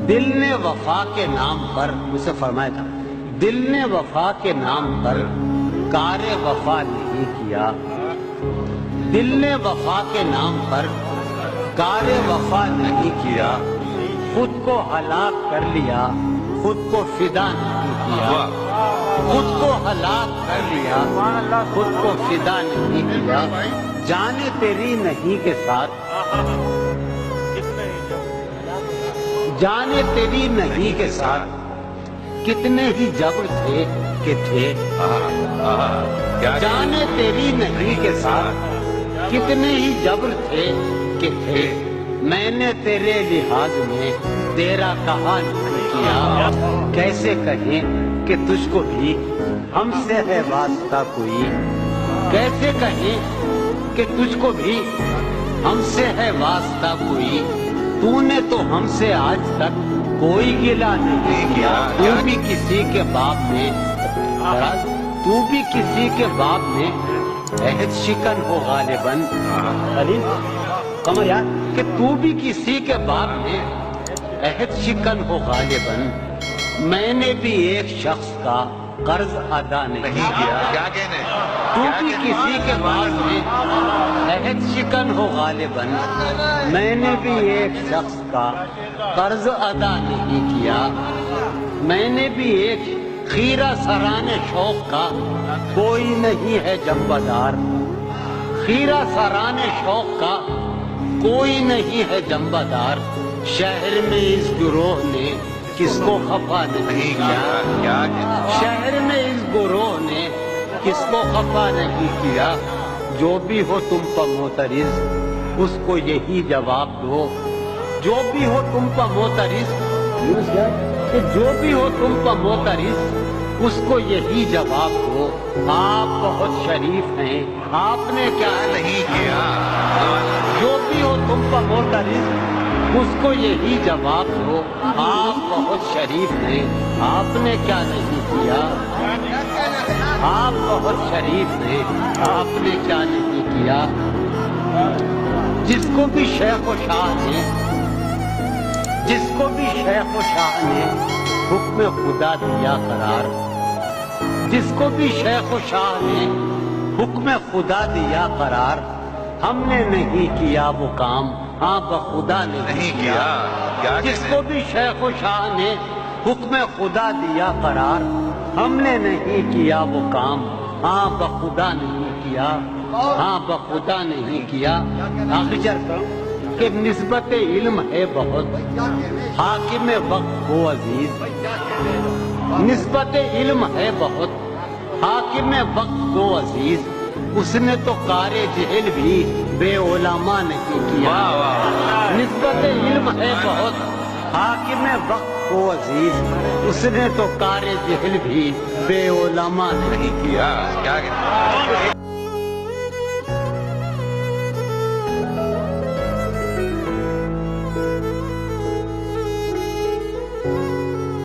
دل نے وفا کے نام پر مجھ سے فرمایا تھا، دل نے وفا کے نام پر کار وفا نہیں کیا، دل نے وفا کے نام پر کار وفا نہیں کیا، خود کو ہلاک کر لیا، خود کو فدا نہیں کیا، خود کو ہلاک کر لیا، خود کو فدا نہیں کیا، جانے تیری نہیں کے ساتھ، جانے تیری نہیں کے ساتھ کتنے ہی جبر تھے کہ تھے، جانے تیری نہیں کے ساتھ کتنے ہی جبر تھے کہ تھے، میں نے تیرے لحاظ میں تیرا کہا نہیں کیا، کیسے کہیں کہ تجھ کو بھی ہم سے ہے واسطہ کوئی، کیسے کہیں کہ تجھ کو بھی ہم سے ہے واسطہ کوئی، تو نے تو ہم سے آج تک کوئی گلہ نہیں کیا، تو بھی کسی کے باپ میں، تو بھی کسی کے باپ میں عہد شکن ہو غالباً، کمر یار کہ تو بھی کسی کے باپ میں عہد شکن ہو غالباً، میں نے بھی ایک شخص کا قرض ادا نہیں کیا، تو بھی کسی کے باپ میں عہد شکن ہو غالباً، میں نے بھی ایک شخص کا قرض ادا نہیں کیا، میں نے بھی ایک خیرہ سران شوق کا کوئی نہیں ہے جنبدار، خیرہ سران شوق کا کوئی نہیں ہے جنبدار، شہر میں اس گروہ نے کس کو خفا نہیں کیا، شہر میں اس گروہ نے کس کو خفا نہیں کیا، جو بھی ہو تم پر معترض اس کو یہی جواب دو، جو بھی ہو تم پر معترض، کہ جو بھی ہو تم پر معترض اس کو یہی جواب دو، آپ بہت شریف ہیں آپ نے کیا نہیں کیا، جو بھی ہو تم پر معترض اس کو یہی جواب دو، آپ بہت شریف ہیں آپ نے کیا نہیں کیا، آپ بہت شریف ہیں آپ نے کیا نہیں کیا، جس کو بھی شیخ و شاہ نے، جس کو بھی شیخ و شاہ نے حکم خدا دیا قرار، جس کو بھی شیخ و شاہ نے حکم خدا دیا قرار، ہم نے نہیں کیا وہ کام، ہاں بخدا نے نہیں کیا، جس کو بھی شیخ و شاہ نے حکم خدا دیا قرار، ہم نے نہیں کیا وہ کام، ہاں بخدا نہیں کیا، ہاں بخدا نہیں کیا، آخری چرتا ہوں کہ نسبت علم ہے بہت حاکم وقت کو عزیز، نسبت علم ہے بہت حاکم وقت کو عزیز، اس نے تو کار جہل بھی بے علماء نہیں کیا، نسبت علم ہے بہت حاکم وقت کو عزیز، اس نے تو کار جہل بھی بے علماء نہیں کیا۔